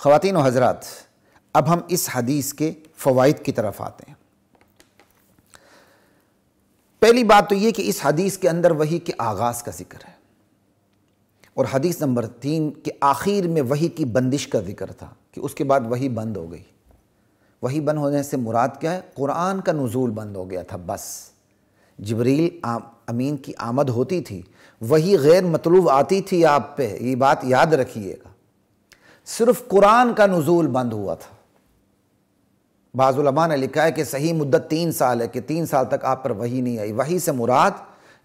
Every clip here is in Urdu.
خواتین و حضرات، اب ہم اس حدیث کے فوائد کی طرف آتے ہیں۔ پہلی بات تو یہ کہ اس حدیث کے اندر وحی کے آغاز کا ذکر ہے، اور حدیث نمبر 3 کے آخر میں وحی کی بندش کا ذکر تھا کہ اس کے بعد وحی بند ہو گئی۔ وحی بند ہونے سے مراد کیا ہے؟ قرآن کا نزول بند ہو گیا تھا، بس جبریل امین کی آمد ہوتی تھی، وحی غیر مطلوب آتی تھی آپ پہ، یہ بات یاد رکھیے گا، صرف قرآن کا نزول بند ہوا تھا۔ بعض علماء نے لکھا ہے کہ صحیح مدت 3 سال ہے، کہ 3 سال تک آپ پر وحی نہیں آئی۔ وحی سے مراد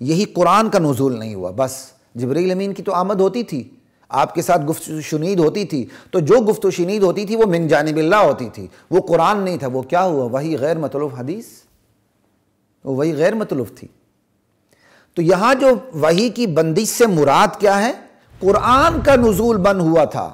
یہی قرآن کا نزول نہیں ہوا، بس جبریل امین کی تو آمد ہوتی تھی، آپ کے ساتھ گفت و شنید ہوتی تھی، تو جو گفت و شنید ہوتی تھی وہ من جانب اللہ ہوتی تھی، وہ قرآن نہیں تھا، وہ کیا ہوا؟ وحی غیر مطلوب حدیث، وہ وحی غیر مطلوب تھی۔ تو یہاں جو وحی کی بندش سے مراد کیا ہے؟ قرآن کا نزول بند ہوا تھا۔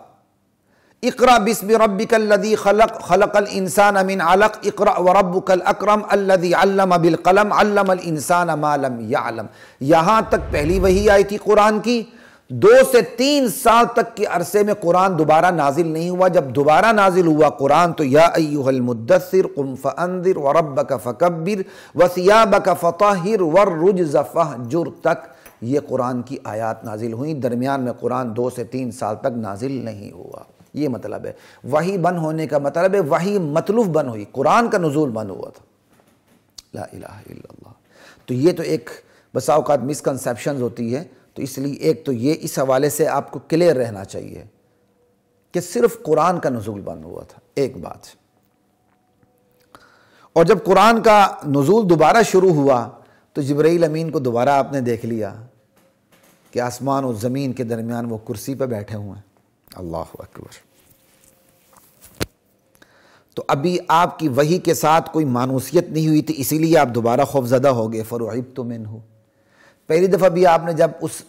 اقرأ بسم ربک الذی خلق، خلق الانسان من علق، اقرأ وربک الاکرم الذی علم بالقلم، علم الانسان ما لم یعلم۔ یہاں تک پہلی وحی آئی تھی قرآن کی، 2 سے 3 سال تک کے عرصے میں قرآن دوبارہ نازل نہیں ہوا۔ جب دوبارہ نازل ہوا قرآن تو یا ایھا المدثر قم فانذر وربک فکبر وثیابک فطہر والرجز فاہجر تک یہ قرآن کی آیات نازل ہوئیں۔ درمیان میں قرآن 2 سے 3 سال تک نازل نہیں ہوا۔ یہ مطلب ہے وحی بند ہونے کا مطلب ہے وحی مطلوب بند ہوئی، قرآن کا نزول بند ہوا تھا۔ لا الہ الا اللہ۔ تو یہ تو ایک بسا اوقات مسکنسیپشنز ہوتی ہے، تو اس لیے ایک تو یہ اس حوالے سے آپ کو کلیئر رہنا چاہیے کہ صرف قرآن کا نزول بند ہوا تھا، ایک بات۔ اور جب قرآن کا نزول دوبارہ شروع ہوا تو جبرائیل امین کو دوبارہ آپ نے دیکھ لیا کہ آسمان و زمین کے درمیان وہ کرسی پہ بیٹھے ہوئے ہیں۔ اللہ اکبر۔ تو ابھی آپ کی وحی کے ساتھ کوئی مانوسیت نہیں ہوئی تھی، اسی لیے آپ دوبارہ خوفزدہ ہو گئے۔ فرعبت منہ، پہلی دفعہ بھی آپ نے جب اس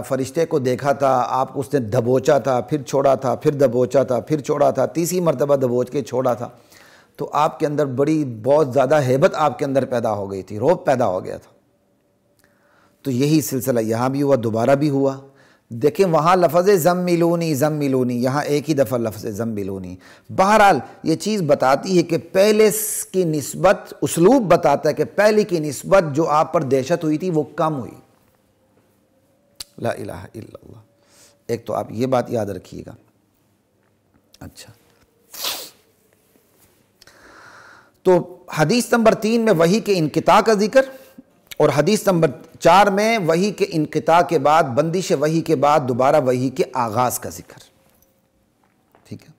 فرشتے کو دیکھا تھا، آپ کو اس نے دبوچا تھا، پھر چھوڑا تھا، پھر دبوچا تھا، پھر چھوڑا تھا، تیسری مرتبہ دبوچ کے چھوڑا تھا، تو آپ کے اندر بہت زیادہ ہیبت آپ کے اندر پیدا ہو گئی تھی، رعب پیدا ہو گیا تھا۔ تو یہی سلسلہ یہاں بھی ہوا، دوبارہ بھی ہوا۔ دیکھیں وہاں لفظ زملونی زملونی، یہاں ایک ہی دفعہ لفظ زملونی۔ بہرحال یہ چیز بتاتی ہے کہ پہلے کی نسبت، اسلوب بتاتا ہے کہ پہلے کی نسبت جو آپ پر دہشت ہوئی تھی وہ کم ہوئی۔ لا الہ الا اللہ۔ ایک تو آپ یہ بات یاد رکھیے گا۔ اچھا، تو حدیث نمبر 3 میں وحی کے انقطاع کا ذکر، اور حدیث نمبر 4 میں وحی کے انقطاع کے بعد، بندش وحی کے بعد دوبارہ وحی کے آغاز کا ذکر۔ ٹھیک ہے۔